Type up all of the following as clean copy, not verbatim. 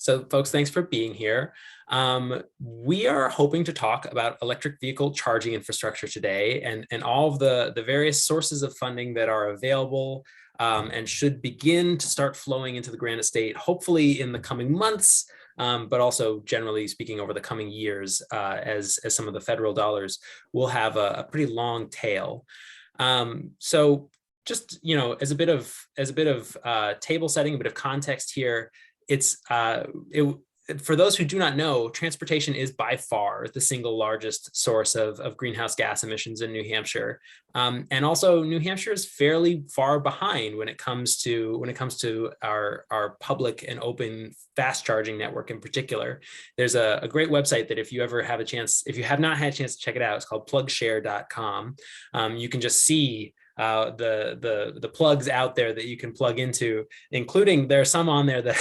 So folks, thanks for being here. We are hoping to talk about electric vehicle charging infrastructure today and all of the various sources of funding that are available and should begin to start flowing into the Granite State, hopefully in the coming months, but also generally speaking over the coming years as some of the federal dollars will have a pretty long tail. So just, as a bit of table setting, a bit of context here, for those who do not know, transportation is by far the single largest source of greenhouse gas emissions in New Hampshire. And also New Hampshire is fairly far behind when it comes to our public and open fast charging network in particular. There's a great website that if you have not had a chance to check it out, it's called plugshare.com. You can just see the plugs out there that you can plug into, including there are some on there that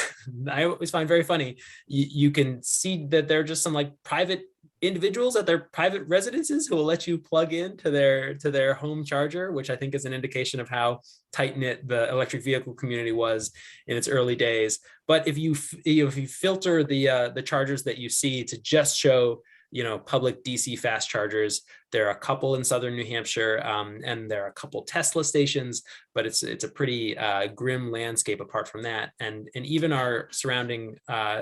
I always find very funny. You can see that they're just some like private individuals at their private residences who will let you plug in to their home charger, which I think is an indication of how tight-knit the electric vehicle community was in its early days. But if you filter the chargers that you see to just show public DC fast chargers, there are a couple in southern New Hampshire, and there are a couple Tesla stations, but it's a pretty grim landscape apart from that. And even our surrounding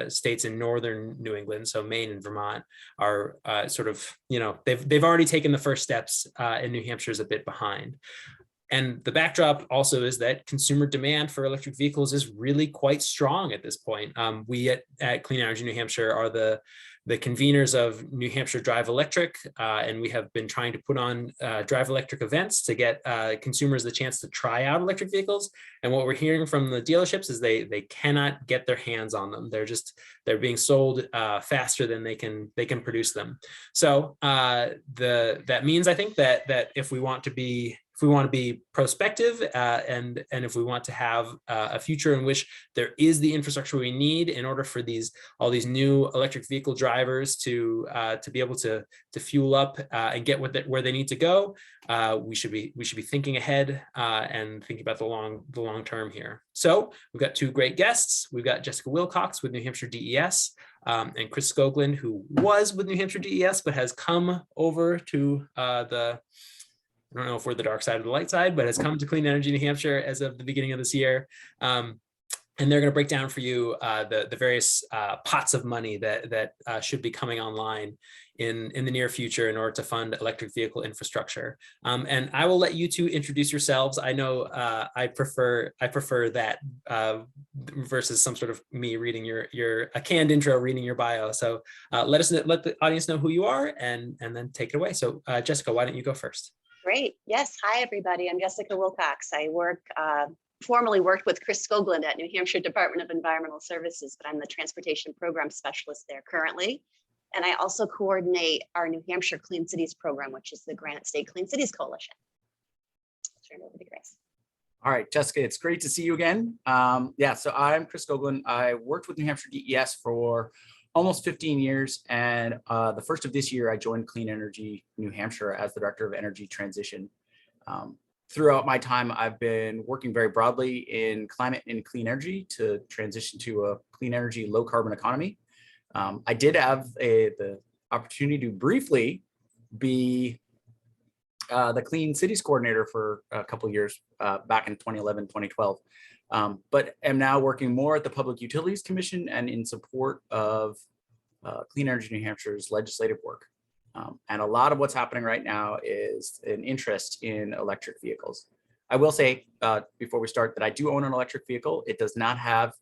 states in northern New England, so Maine and Vermont, are they've already taken the first steps, and New Hampshire is a bit behind. And the backdrop also is that consumer demand for electric vehicles is really quite strong at this point. We at Clean Energy New Hampshire are the conveners of New Hampshire Drive Electric, and we have been trying to put on Drive Electric events to get consumers the chance to try out electric vehicles. And what we're hearing from the dealerships is they cannot get their hands on them. They're being sold faster than they can produce them. So that means, I think, that if we want to be prospective and if we want to have a future in which there is the infrastructure we need in order for all these new electric vehicle drivers to be able to fuel up and get where they need to go, we should be thinking ahead and thinking about the long term here. So we've got two great guests. We've got Jessica Wilcox with New Hampshire DES and Chris Skoglund, who was with New Hampshire DES but has come over to I don't know if we're the dark side or the light side, but has come to Clean Energy New Hampshire as of the beginning of this year. And they're going to break down for you the various pots of money that should be coming online in the near future in order to fund electric vehicle infrastructure. And I will let you two introduce yourselves. I know I prefer that versus some sort of me reading a canned intro, reading your bio. So let the audience know who you are and then take it away. So Jessica, why don't you go first? Great. Yes. Hi, everybody. I'm Jessica Wilcox. I formerly worked with Chris Skoglund at New Hampshire Department of Environmental Services, but I'm the transportation program specialist there currently. And I also coordinate our New Hampshire Clean Cities program, which is the Granite State Clean Cities Coalition. I'll turn it over to Chris. All right, Jessica, it's great to see you again. So I'm Chris Skoglund. I worked with New Hampshire DES for almost 15 years. And the first of this year, I joined Clean Energy New Hampshire as the Director of Energy Transition. Throughout my time, I've been working very broadly in climate and clean energy to transition to a clean energy, low carbon economy. I did have the opportunity to briefly be the Clean Cities Coordinator for a couple of years back in 2011, 2012. But am now working more at the Public Utilities Commission and in support of Clean Energy New Hampshire's legislative work. And a lot of what's happening right now is an interest in electric vehicles. I will say before we start that I do own an electric vehicle. It does not have,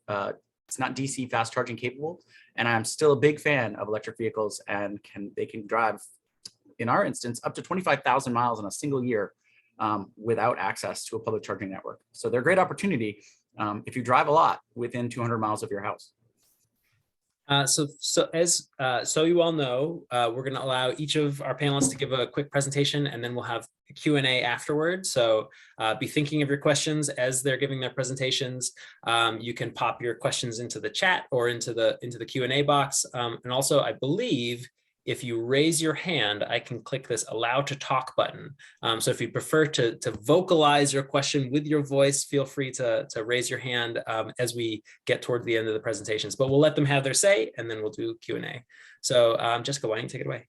it's not DC fast charging capable. And I'm still a big fan of electric vehicles and they can drive, in our instance, up to 25,000 miles in a single year without access to a public charging network. So they're a great opportunity if you drive a lot within 200 miles of your house. So you all know, we're going to allow each of our panelists to give a quick presentation, and then we'll have a Q&A afterwards. So be thinking of your questions as they're giving their presentations. You can pop your questions into the chat or into the Q&A box. And also, I believe If you raise your hand, I can click this allow to talk button. So if you prefer to vocalize your question with your voice, feel free to raise your hand as we get toward the end of the presentations, but we'll let them have their say and then we'll do Q&A. So Jessica, why don't you take it away?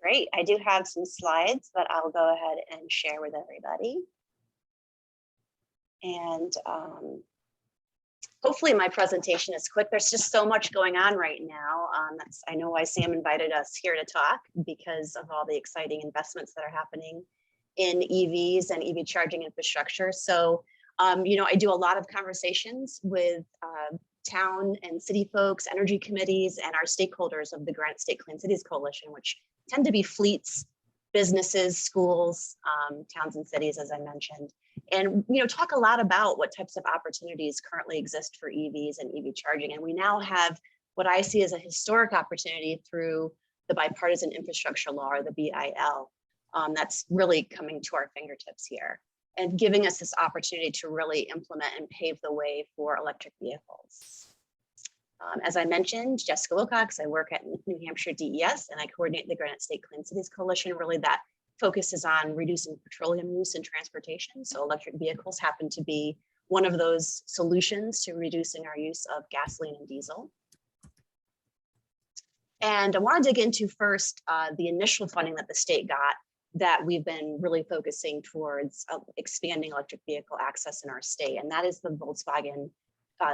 Great. I do have some slides that I'll go ahead and share with everybody. And hopefully my presentation is quick. There's just so much going on right now. I know why Sam invited us here to talk, because of all the exciting investments that are happening in EVs and EV charging infrastructure. So, you know, I do a lot of conversations with town and city folks, energy committees, and our stakeholders of the Granite State Clean Cities Coalition, which tend to be fleets, businesses, schools, towns and cities, as I mentioned. And, you know, talk a lot about what types of opportunities currently exist for EVs and EV charging. And we now have what I see as a historic opportunity through the Bipartisan Infrastructure Law, or the BIL, that's really coming to our fingertips here and giving us this opportunity to really implement and pave the way for electric vehicles. As I mentioned, Jessica Wilcox, I work at New Hampshire DES, and I coordinate the Granite State Clean Cities Coalition. Really, that focuses on reducing petroleum use in transportation. So electric vehicles happen to be one of those solutions to reducing our use of gasoline and diesel. And I want to dig into first the initial funding that the state got, that we've been really focusing towards expanding electric vehicle access in our state. And that is the Volkswagen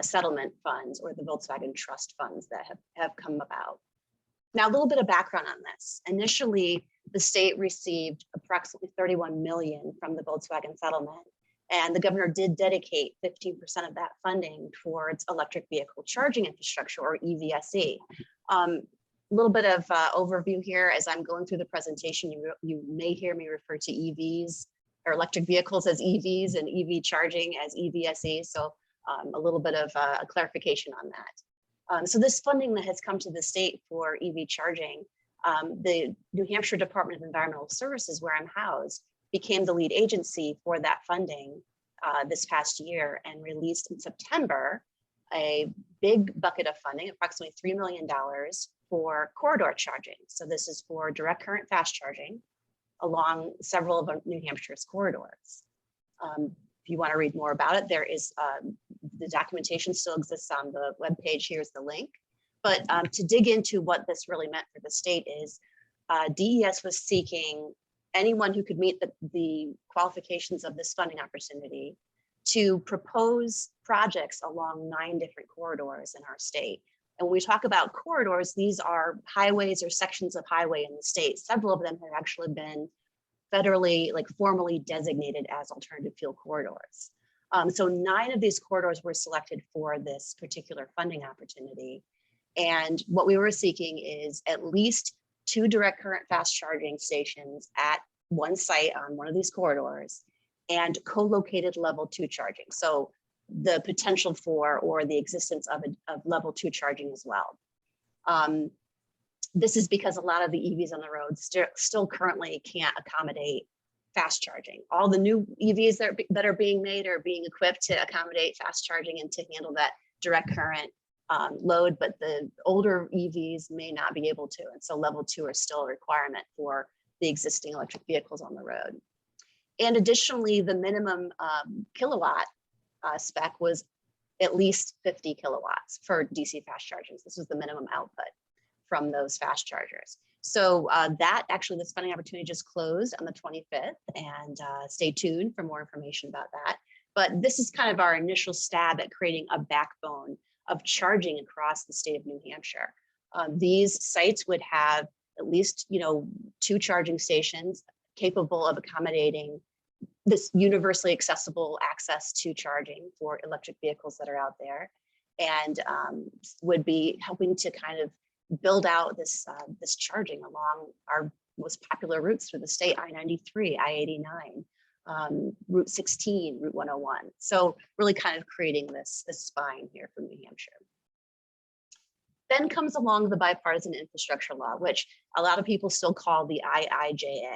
settlement funds, or the Volkswagen trust funds that have come about. Now, a little bit of background on this. Initially, the state received approximately 31 million from the Volkswagen settlement, and the governor did dedicate 15% of that funding towards electric vehicle charging infrastructure, or EVSE. A little bit of overview here. As I'm going through the presentation, you may hear me refer to EVs, or electric vehicles, as EVs, and EV charging as EVSE. So a little bit of a clarification on that. So this funding that has come to the state for EV charging, the New Hampshire Department of Environmental Services, where I'm housed, became the lead agency for that funding this past year, and released in September a big bucket of funding, approximately $3 million, for corridor charging. So this is for direct current fast charging along several of New Hampshire's corridors. If you want to read more about it, there is the documentation still exists on the webpage. Here's the link. But to dig into what this really meant for the state is DES was seeking anyone who could meet the qualifications of this funding opportunity to propose projects along 9 different corridors in our state. And when we talk about corridors, these are highways or sections of highway in the state. Several of them have actually been federally, formally designated as alternative fuel corridors. So 9 of these corridors were selected for this particular funding opportunity. And what we were seeking is at least 2 direct current fast charging stations at one site on one of these corridors, and co-located level 2 charging. So the potential for, or the existence of level 2 charging as well. This is because a lot of the EVs on the road still currently can't accommodate fast charging. All the new EVs that are being made are being equipped to accommodate fast charging and to handle that direct current load, but the older EVs may not be able to. And so level 2 are still a requirement for the existing electric vehicles on the road. And additionally, the minimum kilowatt spec was at least 50 kilowatts for DC fast charging. This was the minimum output from those fast chargers. So this funding opportunity just closed on the 25th, and stay tuned for more information about that. But this is kind of our initial stab at creating a backbone of charging across the state of New Hampshire. These sites would have at least 2 charging stations capable of accommodating this universally accessible access to charging for electric vehicles that are out there, and would be helping to kind of build out this charging along our most popular routes through the state: I-93, I-89, Route 16, Route 101. So really kind of creating this spine here for New Hampshire. Then comes along the Bipartisan Infrastructure Law, which a lot of people still call the IIJA.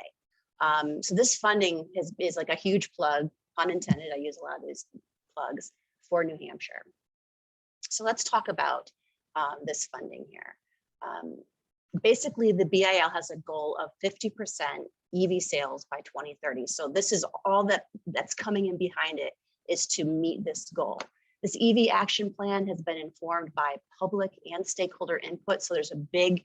So this funding is like a huge plug, pun intended. I use a lot of these plugs for New Hampshire. So let's talk about this funding here. basically the BIL has a goal of 50% EV sales by 2030. So this is all that's coming in behind it, is to meet this goal. This EV action plan has been informed by public and stakeholder input. So there's a big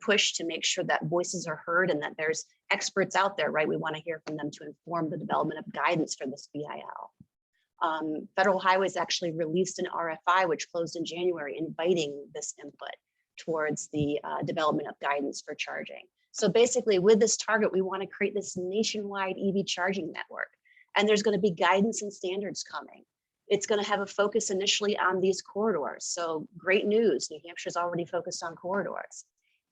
push to make sure that voices are heard and that there's experts out there, right? We want to hear from them to inform the development of guidance for this BIL. Federal Highways actually released an RFI, which closed in January, inviting this input towards the development of guidance for charging. So basically with this target, we want to create this nationwide EV charging network. And there's going to be guidance and standards coming. It's going to have a focus initially on these corridors. So great news, New Hampshire's already focused on corridors.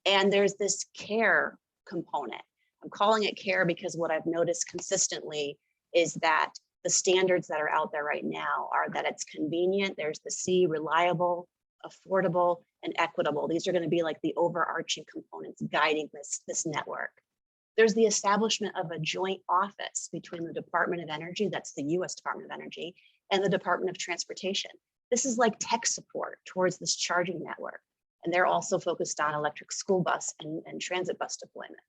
And there's this care component. I'm calling it care because what I've noticed consistently is that the standards that are out there right now are that it's convenient, there's the C, reliable, affordable, and equitable. These are going to be like the overarching components guiding this network. There's the establishment of a joint office between the Department of Energy, that's the US Department of Energy, and the Department of Transportation. This is like tech support towards this charging network. And they're also focused on electric school bus and transit bus deployment.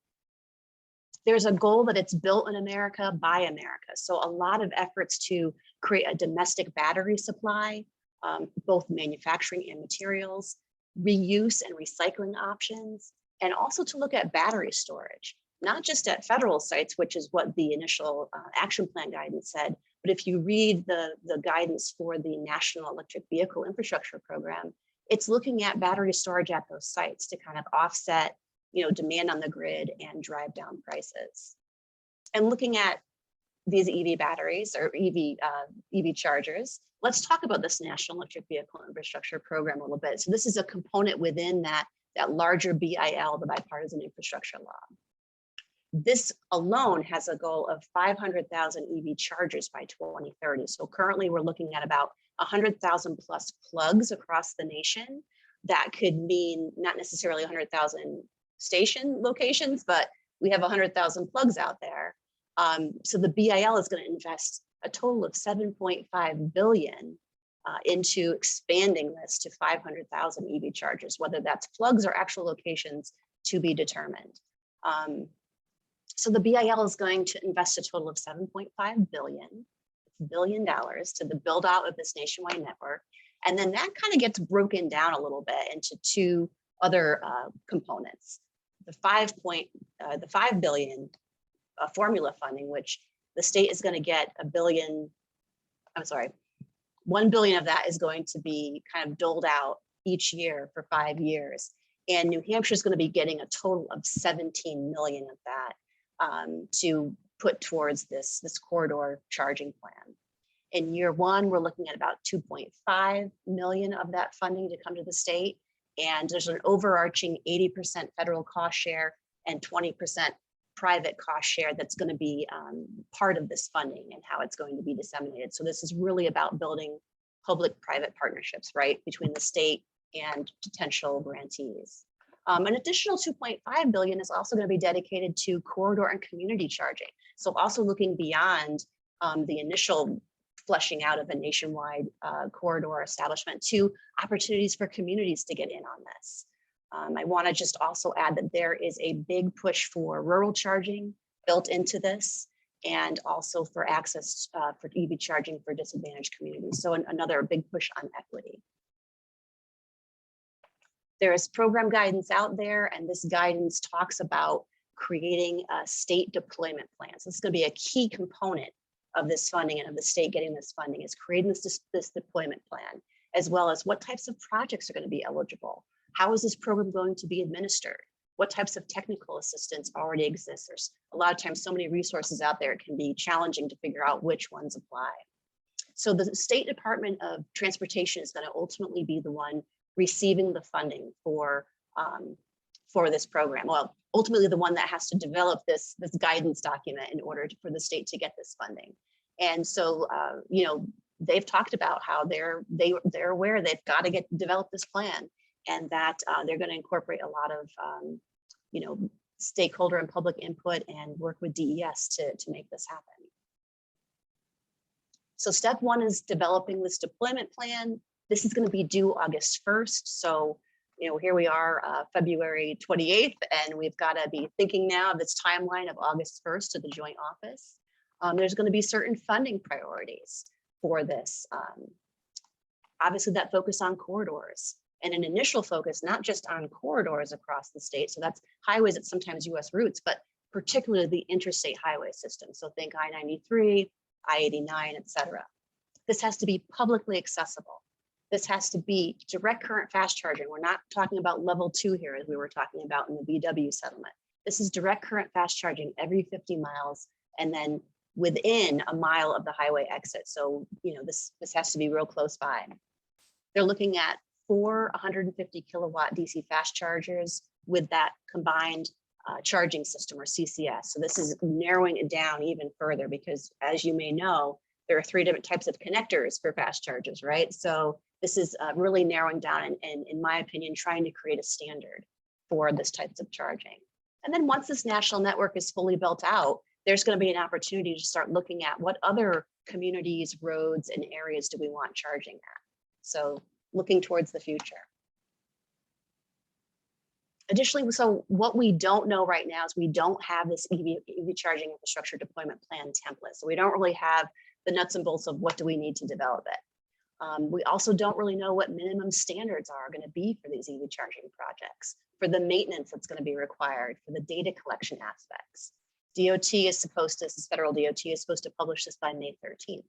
There's a goal that it's built in America by America. So a lot of efforts to create a domestic battery supply, both manufacturing and materials, reuse and recycling options, and also to look at battery storage, not just at federal sites, which is what the initial action plan guidance said, but if you read the guidance for the National Electric Vehicle Infrastructure Program, it's looking at battery storage at those sites to kind of offset, demand on the grid and drive down prices. And looking at these EV batteries or EV chargers, let's talk about this National Electric Vehicle Infrastructure Program a little bit. So this is a component within that larger BIL, the Bipartisan Infrastructure Law. This alone has a goal of 500,000 EV chargers by 2030. So currently we're looking at about 100,000 plus plugs across the nation. That could mean not necessarily 100,000 station locations, but we have 100,000 plugs out there. So the BIL is going to invest a total of 7.5 billion into expanding this to 500,000 EV chargers, whether that's plugs or actual locations to be determined. So the BIL is going to invest a total of $7.5 billion to the build out of this nationwide network. And then that kind of gets broken down a little bit into two other components. The 5 billion formula funding, which the state is going to get $1 billion of that is going to be kind of doled out each year for 5 years. And New Hampshire is going to be getting a total of 17 million of that to put towards this corridor charging plan. In year one, we're looking at about 2.5 million of that funding to come to the state. And there's an overarching 80% federal cost share and 20% private cost share that's going to be part of this funding and how it's going to be disseminated. So this is really about building public-private partnerships, right, between the state and potential grantees. An additional 2.5 billion is also going to be dedicated to corridor and community charging. So also looking beyond the initial fleshing out of a nationwide corridor establishment to opportunities for communities to get in on this. I want to just also add that there is a big push for rural charging built into this, and also for access for EV charging for disadvantaged communities. So another big push on equity. There is program guidance out there, and this guidance talks about creating a state deployment plan. So this is going to be a key component of this funding and of the state getting this funding, is creating this deployment plan, as well as what types of projects are going to be eligible. How is this program going to be administered? What types of technical assistance already exist? There's a lot of times so many resources out there, it can be challenging to figure out which ones apply. So the State Department of Transportation is going to ultimately be the one receiving the funding for this program. Well, ultimately the one that has to develop this guidance document in order for the state to get this funding. And so, they've talked about how they're aware they've got to develop this plan, and that they're going to incorporate a lot of, stakeholder and public input and work with DES to make this happen. So step one is developing this deployment plan. This is going to be due August 1st. So, here we are, February 28th, and we've got to be thinking now of this timeline of August 1st to the joint office. There's going to be certain funding priorities for this. Obviously, that focus on corridors and an initial focus, not just on corridors across the state. So that's highways at sometimes US routes, but particularly the interstate highway system. So think I-93, I-89, et cetera. This has to be publicly accessible. This has to be direct current fast charging. We're not talking about level 2 here, as we were talking about in the VW settlement. This is direct current fast charging every 50 miles and then within a mile of the highway exit. So, this has to be real close by. They're looking at 4 150 kilowatt DC fast chargers with that combined charging system, or CCS. So this is narrowing it down even further because, as you may know, there are 3 different types of connectors for fast chargers, right? So this is really narrowing down and, in my opinion, trying to create a standard for this types of charging. And then once this national network is fully built out, there's going to be an opportunity to start looking at what other communities, roads, and areas do we want charging at. So looking towards the future. Additionally, so what we don't know right now is we don't have this EV charging infrastructure deployment plan template. So we don't really have the nuts and bolts of what do we need to develop it. We also don't really know what minimum standards are going to be for these EV charging projects, for the maintenance that's going to be required, for the data collection aspects. DOT is supposed to, this federal DOT is supposed to publish this by May 13th.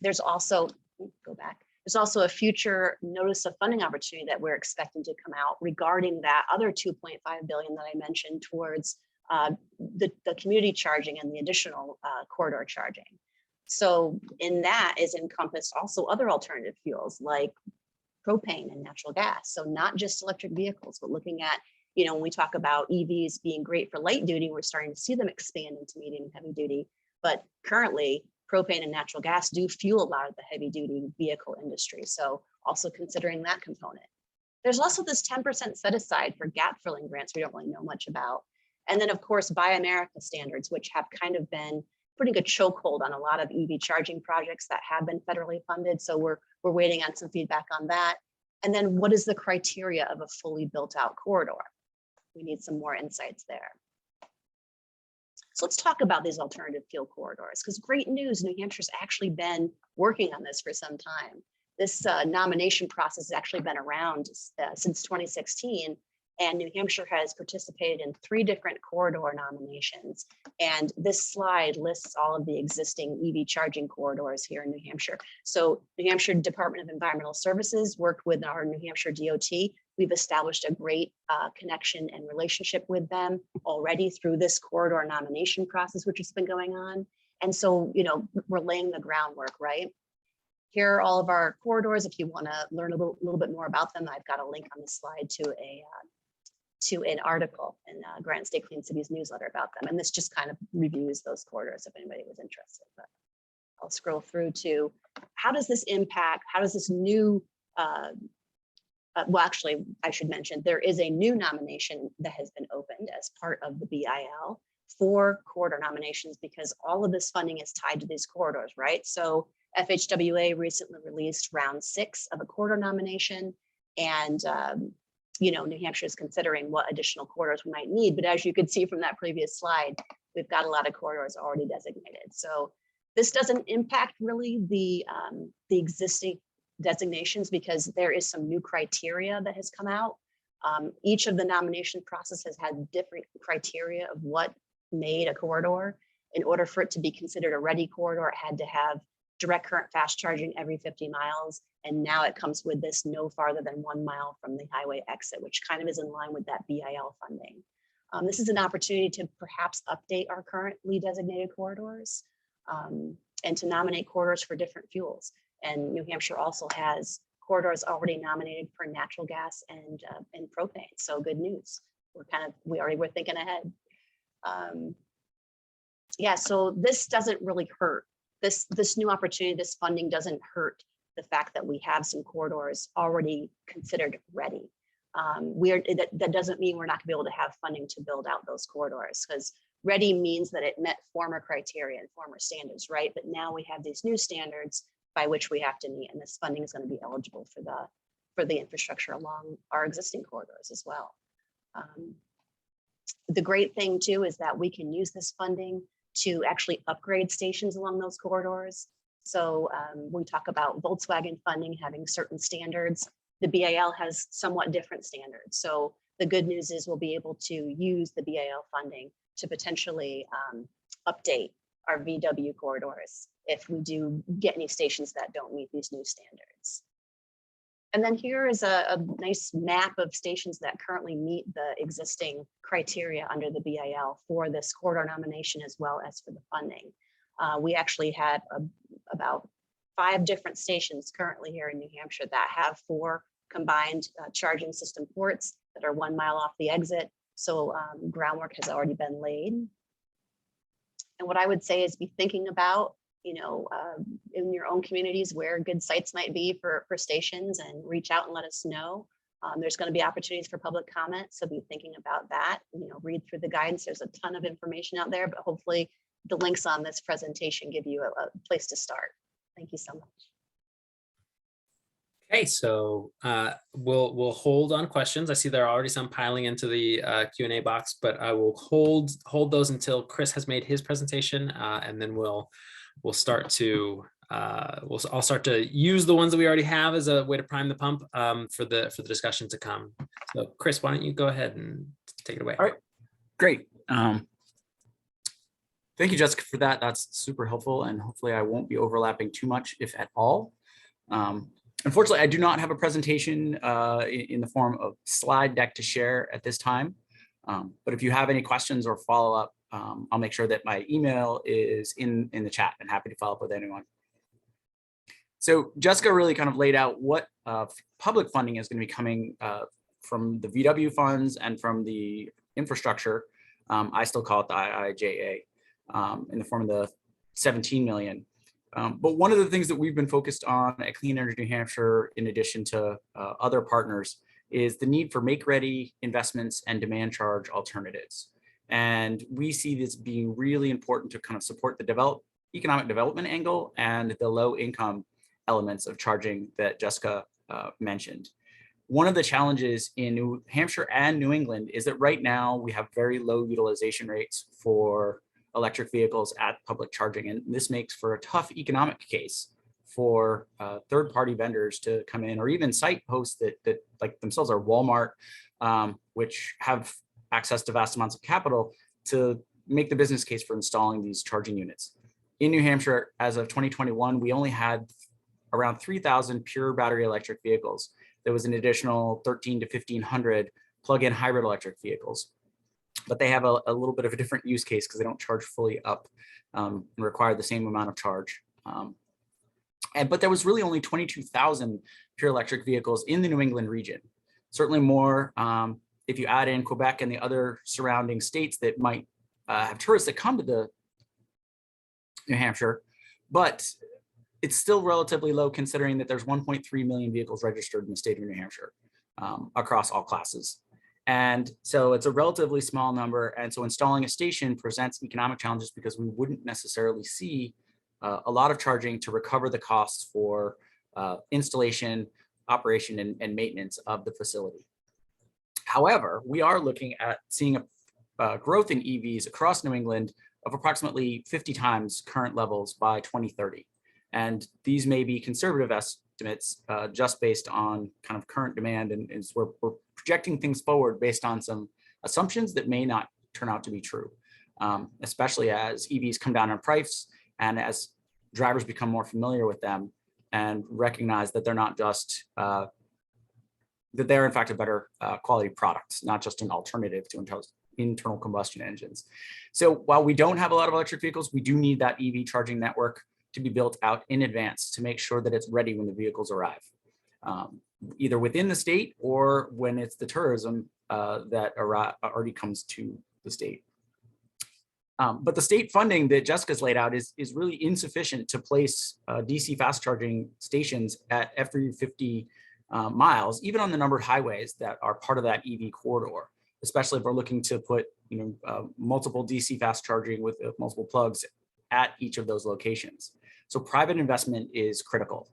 There's also, there's also a future notice of funding opportunity that we're expecting to come out regarding that other $2.5 billion that I mentioned towards the community charging and the additional corridor charging. So in that is encompassed also other alternative fuels like propane and natural gas. So not just electric vehicles, but looking at, when we talk about EVs being great for light duty, we're starting to see them expand into medium and heavy duty. But currently, propane and natural gas do fuel a lot of the heavy duty vehicle industry. So also considering that component. There's also this 10% set aside for gap filling grants we don't really know much about. And then of course, Buy America standards, which have kind of been putting a chokehold on a lot of EV charging projects that have been federally funded. So we're waiting on some feedback on that. And then what is the criteria of a fully built out corridor? We need some more insights there. So let's talk about these alternative fuel corridors, because great news, New Hampshire's actually been working on this for some time. This nomination process has actually been around since 2016, and New Hampshire has participated in 3 different corridor nominations. And this slide lists all of the existing EV charging corridors here in New Hampshire. So New Hampshire Department of Environmental Services worked with our New Hampshire DOT. We've established a great connection and relationship with them already through this corridor nomination process, which has been going on. And so, we're laying the groundwork, right? Here are all of our corridors. If you want to learn a little bit more about them, I've got a link on the slide to an article in Granite State Clean Cities newsletter about them. And this just kind of reviews those corridors if anybody was interested. But I'll scroll through to how does this impact, how does this new, well, actually, I should mention, there is a new nomination that has been opened as part of the BIL for corridor nominations because all of this funding is tied to these corridors, right? So FHWA recently released round 6 of a corridor nomination, and New Hampshire is considering what additional corridors we might need. But as you could see from that previous slide, we've got a lot of corridors already designated. So this doesn't impact really the existing designations because there is some new criteria that has come out. Each of the nomination process has had different criteria of what made a corridor. In order for it to be considered a ready corridor, it had to have direct current fast charging every 50 miles. And now it comes with this no farther than 1 mile from the highway exit, which kind of is in line with that BIL funding. This is an opportunity to perhaps update our currently designated corridors and to nominate corridors for different fuels. And New Hampshire also has corridors already nominated for natural gas and propane. So good news. We're thinking ahead. Yeah, so this doesn't really hurt. This new opportunity, this funding doesn't hurt the fact that we have some corridors already considered ready. That doesn't mean we're not gonna be able to have funding to build out those corridors, because ready means that it met former criteria and former standards, right? But now we have these new standards by which we have to meet, and this funding is going to be eligible for for the infrastructure along our existing corridors as well. The great thing too is that we can use this funding to actually upgrade stations along those corridors. So we talk about Volkswagen funding having certain standards. The BAL has somewhat different standards. So the good news is we'll be able to use the BAL funding to potentially update our VW corridors if we do get any stations that don't meet these new standards. And then here is a nice map of stations that currently meet the existing criteria under the BAL for this corridor nomination as well as for the funding. We actually had about 5 different stations currently here in New Hampshire that have 4 combined charging system ports that are 1 mile off the exit. So groundwork has already been laid. And what I would say is be thinking about, you know, in your own communities where good sites might be for stations, and reach out and let us know. There's going to be opportunities for public comment, so be thinking about that. You know, read through the guidance. There's a ton of information out there, but hopefully the links on this presentation give you a place to start. Thank you so much. Okay, so we'll hold on questions. I see there are already some piling into the Q&A box, but I will hold those until Chris has made his presentation, and then I'll start to use the ones that we already have as a way to prime the pump for the discussion to come. So Chris, why don't you go ahead and take it away? All right, great. Thank you, Jessica, for that. That's super helpful, and hopefully I won't be overlapping too much, if at all. Unfortunately, I do not have a presentation in the form of slide deck to share at this time. But if you have any questions or follow up, I'll make sure that my email is in the chat, and happy to follow up with anyone. So Jessica really kind of laid out what public funding is going to be coming from the VW funds and from the infrastructure. I still call it the IIJA in the form of the 17 million. But one of the things that we've been focused on at Clean Energy New Hampshire, in addition to other partners, is the need for make-ready investments and demand charge alternatives. And we see this being really important to kind of support the economic development angle and the low-income elements of charging that Jessica mentioned. One of the challenges in New Hampshire and New England is that right now we have very low utilization rates for electric vehicles at public charging. And this makes for a tough economic case for third-party vendors to come in, or even site hosts that like themselves are Walmart, which have access to vast amounts of capital to make the business case for installing these charging units. In New Hampshire, as of 2021, we only had around 3,000 pure battery electric vehicles. There was an additional 1,300 to 1,500 plug-in hybrid electric vehicles. But they have a little bit of a different use case because they don't charge fully up and require the same amount of charge. But there was really only 22,000 pure electric vehicles in the New England region. Certainly more if you add in Quebec and the other surrounding states that might have tourists that come to the New Hampshire, but it's still relatively low considering that there's 1.3 million vehicles registered in the state of New Hampshire across all classes. And so it's a relatively small number. And so installing a station presents economic challenges because we wouldn't necessarily see a lot of charging to recover the costs for installation, operation, and maintenance of the facility. However, we are looking at seeing a growth in EVs across New England of approximately 50 times current levels by 2030. And these may be conservative estimates just based on kind of current demand, and we're projecting things forward based on some assumptions that may not turn out to be true, especially as EVs come down in price and as drivers become more familiar with them and recognize that they're not just, that they're in fact a better quality product, not just an alternative to internal combustion engines. So while we don't have a lot of electric vehicles, we do need that EV charging network to be built out in advance to make sure that it's ready when the vehicles arrive, either within the state or when it's the tourism that already comes to the state. But the state funding that Jessica's laid out is really insufficient to place DC fast charging stations at every 50 miles, even on the numbered highways that are part of that EV corridor, especially if we're looking to put multiple DC fast charging with multiple plugs at each of those locations. So private investment is critical.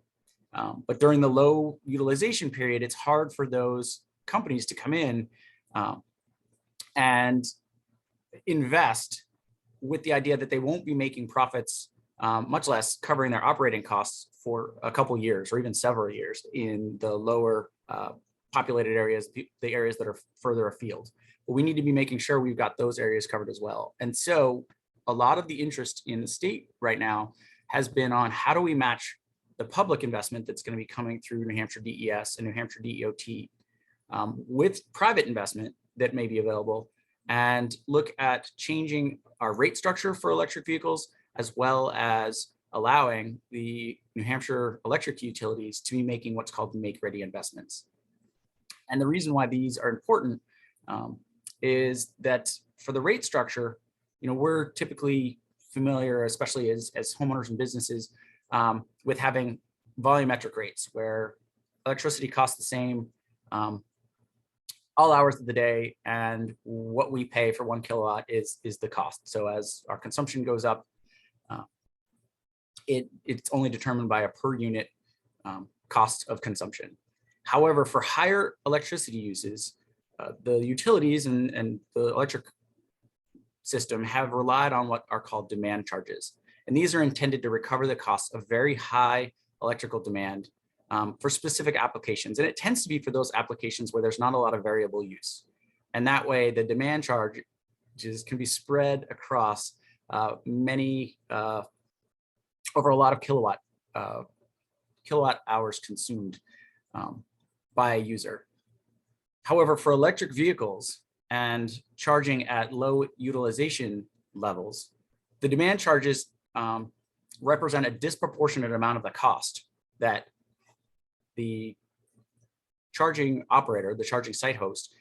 But during the low utilization period, it's hard for those companies to come in and invest with the idea that they won't be making profits, much less covering their operating costs for a couple years or even several years in the lower populated areas, the areas that are further afield. But we need to be making sure we've got those areas covered as well. And so a lot of the interest in the state right now has been on how do we match the public investment that's going to be coming through New Hampshire DES and New Hampshire DEOT with private investment that may be available, and look at changing our rate structure for electric vehicles, as well as allowing the New Hampshire electric utilities to be making what's called make-ready investments. And the reason why these are important is that for the rate structure, we're typically familiar, especially as homeowners and businesses, with having volumetric rates where electricity costs the same all hours of the day, and what we pay for 1 kilowatt is the cost. So as our consumption goes up, it's only determined by a per unit cost of consumption. However, for higher electricity uses, the utilities and the electric system have relied on what are called demand charges. And these are intended to recover the costs of very high electrical demand for specific applications. And it tends to be for those applications where there's not a lot of variable use. And that way the demand charges can be spread across many, over a lot of kilowatt hours consumed by a user. However, for electric vehicles and charging at low utilization levels, the demand charges represent a disproportionate amount of the cost that the charging operator, the charging site host,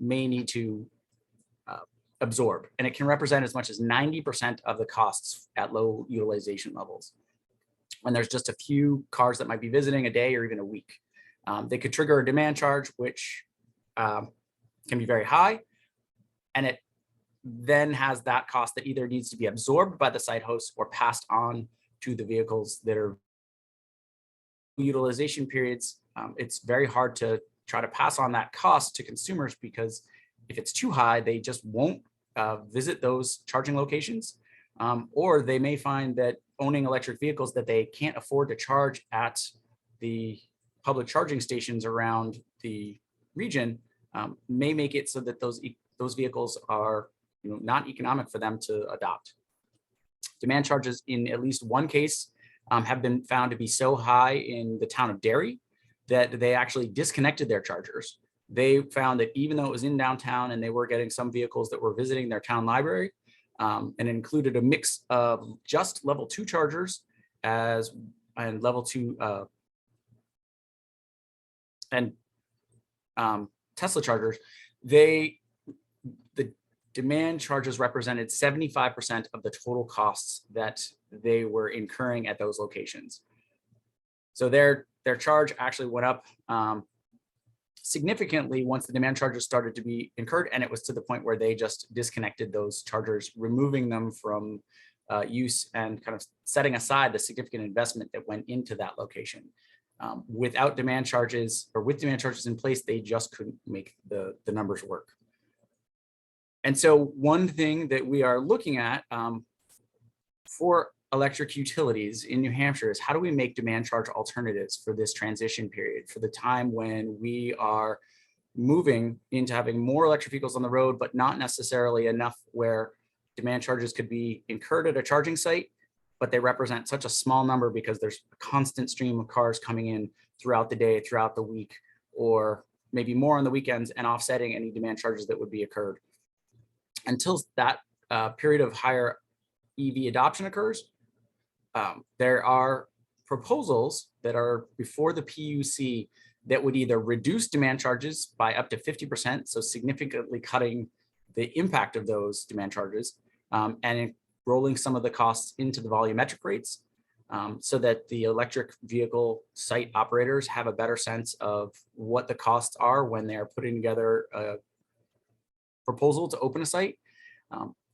may need to absorb. And it can represent as much as 90% of the costs at low utilization levels, when there's just a few cars that might be visiting a day or even a week. They could trigger a demand charge, which can be very high, and it then has that cost that either needs to be absorbed by the site host or passed on to the vehicles that are utilization periods. It's very hard to try to pass on that cost to consumers, because if it's too high, they just won't visit those charging locations, or they may find that owning electric vehicles that they can't afford to charge at the public charging stations around the region may make it so that those vehicles are not economic for them to adopt. Demand charges in at least one case have been found to be so high in the town of Derry that they actually disconnected their chargers. They found that even though it was in downtown and they were getting some vehicles that were visiting their town library, and included a mix of just level 2 chargers and level 2 and Tesla chargers, the demand charges represented 75% of the total costs that they were incurring at those locations. So their charge actually went up significantly once the demand charges started to be incurred, and it was to the point where they just disconnected those chargers, removing them from use and kind of setting aside the significant investment that went into that location. Without demand charges, or with demand charges in place, they just couldn't make the numbers work. And so one thing that we are looking at for electric utilities in New Hampshire is how do we make demand charge alternatives for this transition period, for the time when we are moving into having more electric vehicles on the road, but not necessarily enough where demand charges could be incurred at a charging site, but they represent such a small number because there's a constant stream of cars coming in throughout the day, throughout the week, or maybe more on the weekends, and offsetting any demand charges that would be occurred. Until that period of higher EV adoption occurs, there are proposals that are before the PUC that would either reduce demand charges by up to 50%, so significantly cutting the impact of those demand charges, and rolling some of the costs into the volumetric rates, so that the electric vehicle site operators have a better sense of what the costs are when they're putting together a proposal to open a site.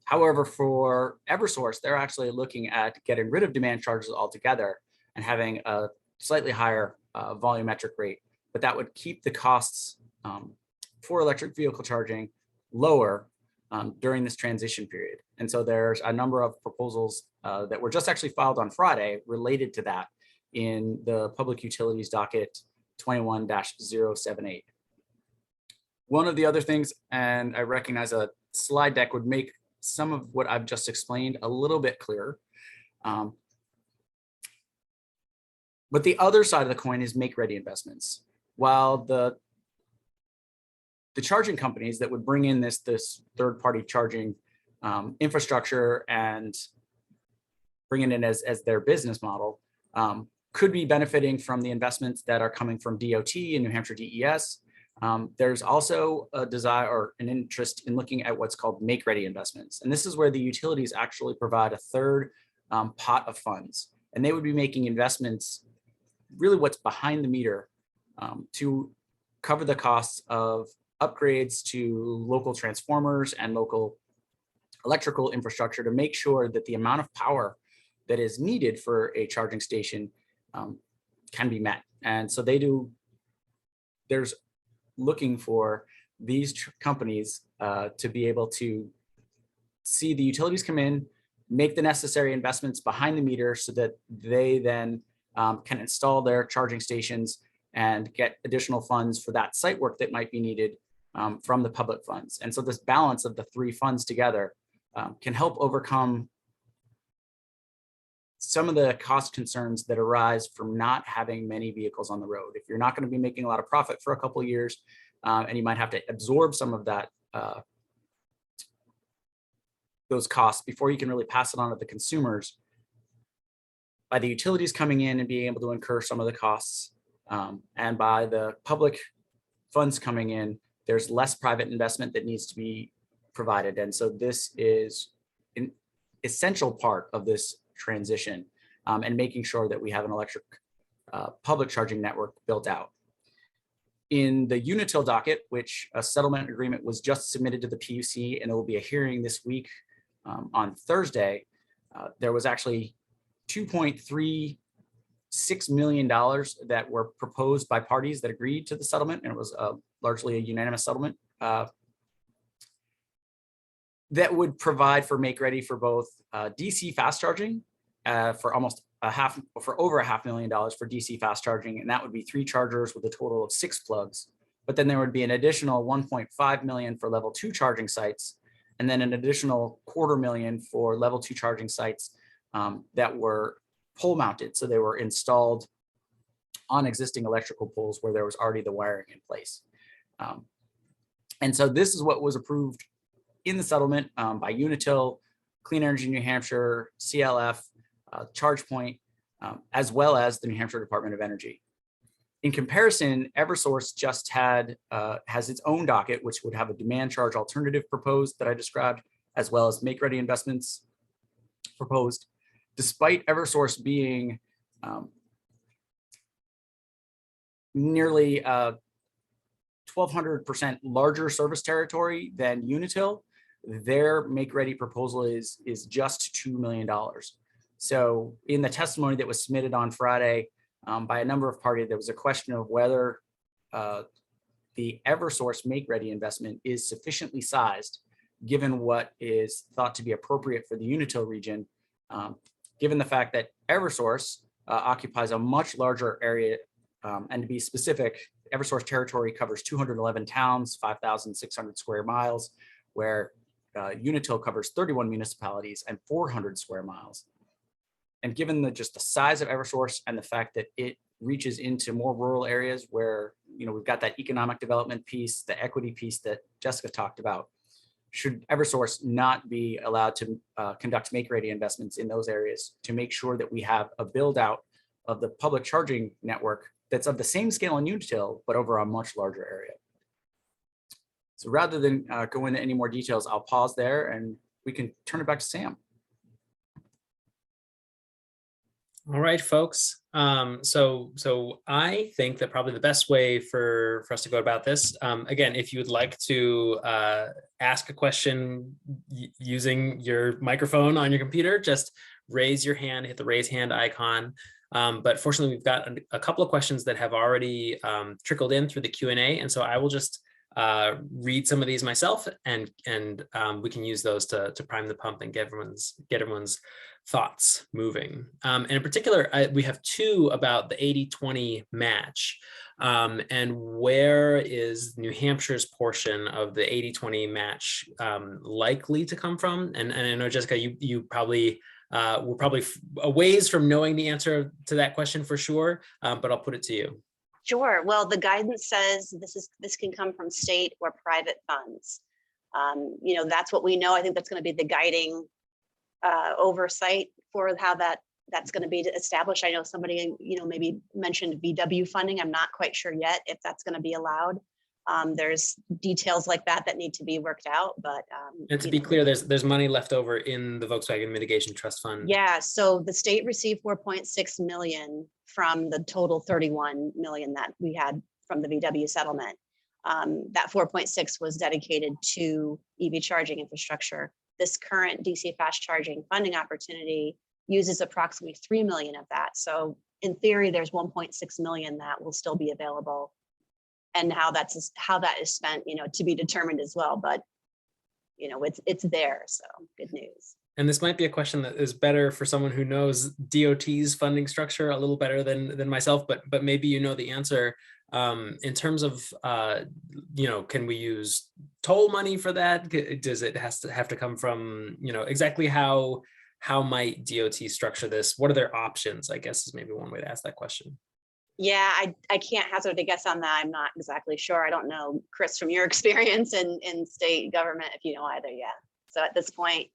However, for Eversource, they're actually looking at getting rid of demand charges altogether and having a slightly higher volumetric rate, but that would keep the costs for electric vehicle charging lower during this transition period. And so there's a number of proposals that were just actually filed on Friday related to that in the Public Utilities Docket 21-078. One of the other things, and I recognize a slide deck would make some of what I've just explained a little bit clearer. But the other side of the coin is make-ready investments. While the charging companies that would bring in this third-party charging infrastructure and bring it in as their business model could be benefiting from the investments that are coming from DOT and New Hampshire DES. There's also a desire or an interest in looking at what's called make-ready investments. And this is where the utilities actually provide a third pot of funds. And they would be making investments, really what's behind the meter, to cover the costs of upgrades to local transformers and local electrical infrastructure to make sure that the amount of power that is needed for a charging station can be met. And so there's looking for these companies to be able to see the utilities come in, make the necessary investments behind the meter so that they then can install their charging stations and get additional funds for that site work that might be needed from the public funds. And so this balance of the three funds together can help overcome some of the cost concerns that arise from not having many vehicles on the road. If you're not going to be making a lot of profit for a couple of years, and you might have to absorb some of that, those costs before you can really pass it on to the consumers, by the utilities coming in and being able to incur some of the costs, and by the public funds coming in, there's less private investment that needs to be provided. And so this is an essential part of this transition, and making sure that we have an electric public charging network built out. In the Unitil docket, which a settlement agreement was just submitted to the PUC, and there will be a hearing this week on Thursday, there was actually $2.36 million that were proposed by parties that agreed to the settlement, and it was largely a unanimous settlement that would provide for make ready for both DC fast charging for over $500,000 for DC fast charging, and that would be 3 chargers with a total of 6 plugs. But then there would be an additional $1.5 million for level 2 charging sites, and then an additional $250,000 for level 2 charging sites that were pole mounted, so they were installed on existing electrical poles where there was already the wiring in place. And so this is what was approved in the settlement by Unitil, Clean Energy New Hampshire, CLF, ChargePoint, as well as the New Hampshire Department of Energy. In comparison, Eversource just has its own docket, which would have a demand charge alternative proposed that I described, as well as make-ready investments proposed. Despite Eversource being nearly 1,200% larger service territory than Unitil, their make-ready proposal is just $2 million. So in the testimony that was submitted on Friday by a number of parties, there was a question of whether the Eversource make-ready investment is sufficiently sized, given what is thought to be appropriate for the Unitil region, given the fact that Eversource occupies a much larger area, and to be specific, Eversource territory covers 211 towns, 5,600 square miles, where Unitil covers 31 municipalities and 400 square miles. And given just the size of Eversource and the fact that it reaches into more rural areas where we've got that economic development piece, the equity piece that Jessica talked about, should Eversource not be allowed to conduct make-ready investments in those areas to make sure that we have a build out of the public charging network that's of the same scale in Unitil, but over a much larger area. So rather than go into any more details, I'll pause there and we can turn it back to Sam. All right, folks. So I think that probably the best way for us to go about this, again, if you would like to ask a question using your microphone on your computer, just raise your hand, hit the raise hand icon. But fortunately, we've got a couple of questions that have already trickled in through the Q&A. And so I will just read some of these myself, and we can use those to prime the pump and get everyone's thoughts moving. And in particular, we have two about the 80-20 match. And where is New Hampshire's portion of the 80-20 match likely to come from? And I know, Jessica, you probably we're probably a ways from knowing the answer to that question for sure, but I'll put it to you. Sure. Well, the guidance says this can come from state or private funds. You know, that's what we know. I think that's going to be the guiding oversight for how that's going to be established. I know somebody, you know, maybe mentioned VW funding. I'm not quite sure yet if that's going to be allowed. There's details like that need to be worked out, but and to be clear, there's money left over in the Volkswagen Mitigation Trust Fund. Yeah, so the state received 4.6 million from the total 31 million that we had from the VW settlement. That 4.6 was dedicated to EV charging infrastructure. This current DC fast charging funding opportunity uses approximately 3 million of that. So in theory, there's 1.6 million that will still be available. And how that is spent, you know, to be determined as well. But, you know, it's there. So good news. And this might be a question that is better for someone who knows DOT's funding structure a little better than myself, but maybe you know the answer. In terms of, you know, can we use toll money for that? Does it have to come from, you know, exactly how might DOT structure this? What are their options, I guess, is maybe one way to ask that question. Yeah, I can't hazard a guess on that. I'm not exactly sure. I don't know, Chris, from your experience in state government, if you know either. Yeah. So at this point,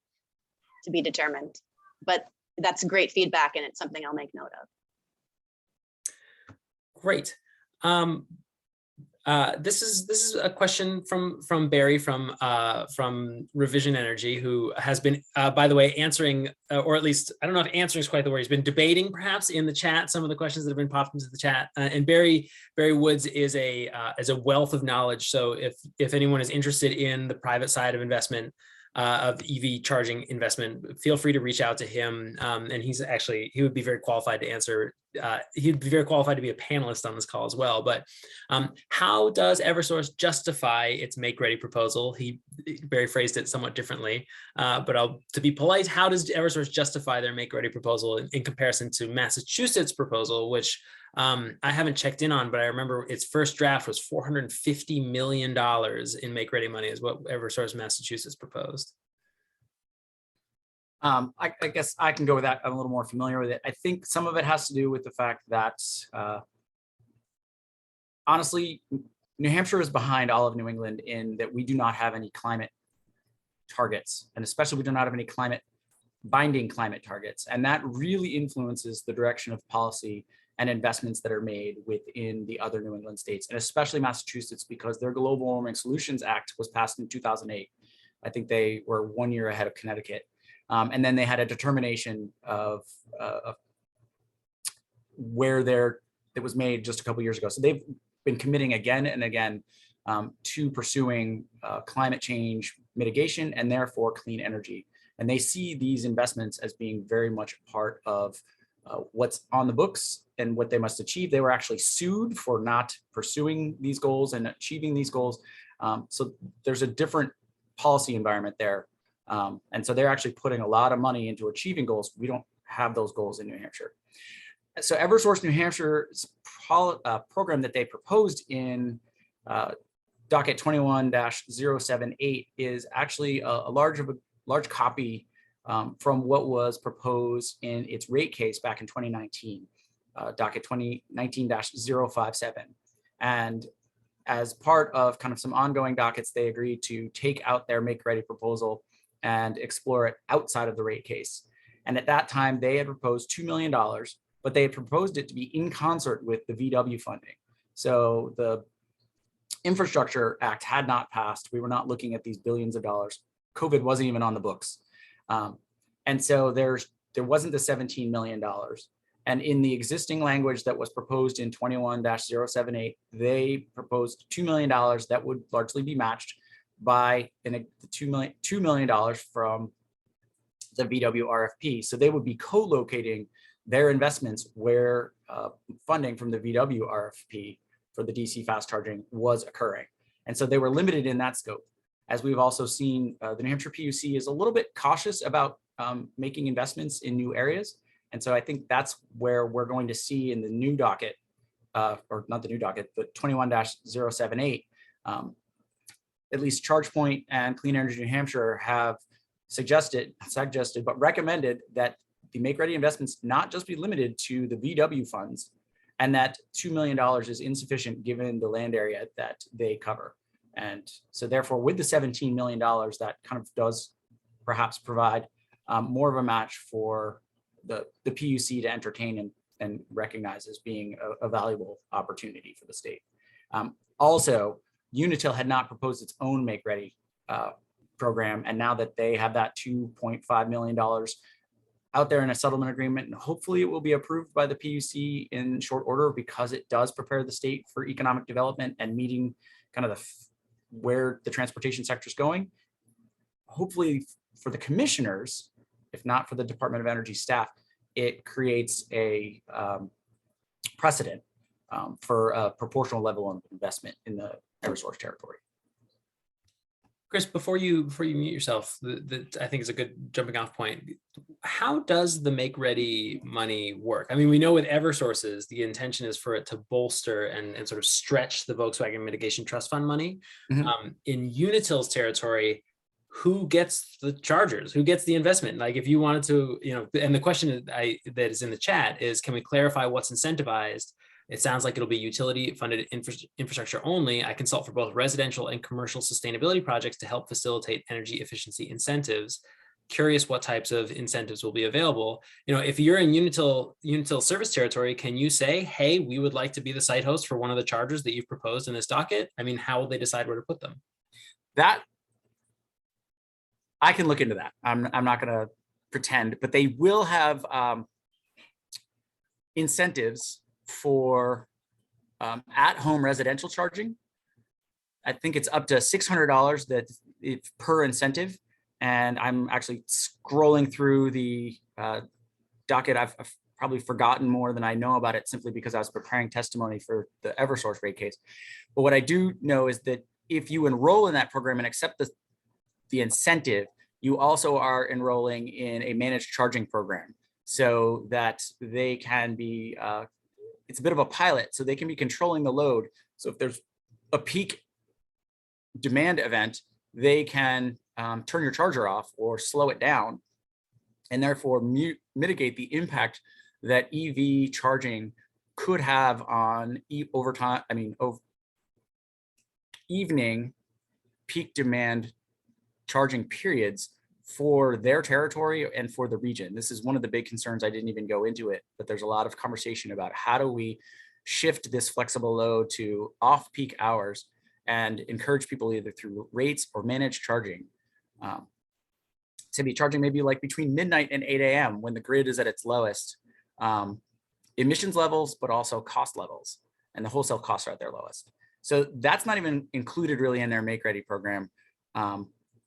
to be determined. But that's great feedback, and it's something I'll make note of. Great. This is a question from Barry from Revision Energy, who has been, by the way, answering, or at least I don't know if answering is quite the word. He's been debating perhaps in the chat some of the questions that have been popped into the chat. And Barry Woods is a wealth of knowledge. So if anyone is interested in the private side of investment, of EV charging investment, feel free to reach out to him. And he would be very qualified to answer. He'd be very qualified to be a panelist on this call as well. But how does Eversource justify its make-ready proposal? Barry phrased it somewhat differently, but to be polite, how does Eversource justify their make-ready proposal in comparison to Massachusetts' proposal, which I haven't checked in on, but I remember its first draft was $450 million in make-ready money is what Eversource Massachusetts proposed. I guess I can go with that. I'm a little more familiar with it. I think some of it has to do with the fact that, honestly, New Hampshire is behind all of New England in that we do not have any climate targets, and especially we do not have any binding climate targets. And that really influences the direction of policy and investments that are made within the other New England states, and especially Massachusetts, because their Global Warming Solutions Act was passed in 2008. I think they were 1 year ahead of Connecticut. And then they had a determination of where it was made just a couple years ago. So they've been committing again and again to pursuing climate change mitigation and therefore clean energy. And they see these investments as being very much a part of what's on the books and what they must achieve. They were actually sued for not pursuing these goals and achieving these goals. So there's a different policy environment there. And so they're actually putting a lot of money into achieving goals. We don't have those goals in New Hampshire. So Eversource New Hampshire's program that they proposed in docket 21-078 is actually a large copy from what was proposed in its rate case back in 2019, docket 2019-057. And as part of kind of some ongoing dockets, they agreed to take out their make-ready proposal and explore it outside of the rate case. And at that time, they had proposed $2 million, but they had proposed it to be in concert with the VW funding. So the Infrastructure Act had not passed. We were not looking at these billions of dollars. COVID wasn't even on the books. And so there wasn't the $17 million. And in the existing language that was proposed in 21-078, they proposed $2 million that would largely be matched by $2 million from the VW RFP. So they would be co-locating their investments where funding from the VW RFP for the DC fast charging was occurring. And so they were limited in that scope. As we've also seen, the New Hampshire PUC is a little bit cautious about making investments in new areas. And so I think that's where we're going to see in the new docket, or not the new docket, but 21-078, at least ChargePoint and Clean Energy New Hampshire have suggested, but recommended that the Make Ready investments not just be limited to the VW funds, and that $2 million is insufficient given the land area that they cover. And so therefore, with the $17 million, that kind of does perhaps provide more of a match for the PUC to entertain and recognize as being a valuable opportunity for the state. Also, Unitil had not proposed its own Make Ready program, and now that they have that $2.5 million out there in a settlement agreement, and hopefully it will be approved by the PUC in short order, because it does prepare the state for economic development and meeting kind of where the transportation sector is going. Hopefully for the commissioners, if not for the Department of Energy staff, it creates a precedent for a proportional level of investment in the Eversource territory. Chris, before you mute yourself, I think is a good jumping off point. How does the Make Ready money work? I mean, we know with Eversources, the intention is for it to bolster and sort of stretch the Volkswagen Mitigation Trust Fund money. Mm-hmm. In Unitil's territory, who gets the chargers? Who gets the investment? Like, if you wanted to, and the question that is in the chat is, can we clarify what's incentivized? It sounds like it'll be utility funded infrastructure only. I consult for both residential and commercial sustainability projects to help facilitate energy efficiency incentives. Curious what types of incentives will be available. If you're in Unitil service territory, can you say, hey, we would like to be the site host for one of the chargers that you've proposed in this docket? I mean, how will they decide where to put them? That I can look into that. I'm not going to pretend, but they will have incentives for at-home residential charging. I think it's up to $600 that it's per incentive. And I'm actually scrolling through the docket. I've probably forgotten more than I know about it, simply because I was preparing testimony for the Eversource rate case. But what I do know is that if you enroll in that program and accept the incentive, you also are enrolling in a managed charging program, so that they can be, it's a bit of a pilot, so they can be controlling the load. So if there's a peak demand event, they can turn your charger off or slow it down, and therefore mitigate the impact that EV charging could have on evening peak demand charging periods for their territory and for the region. This is one of the big concerns. I didn't even go into it, but there's a lot of conversation about how do we shift this flexible load to off-peak hours and encourage people either through rates or managed charging to be charging maybe like between midnight and 8 a.m. when the grid is at its lowest emissions levels, but also cost levels, and the wholesale costs are at their lowest. So that's not even included really in their Make Ready program.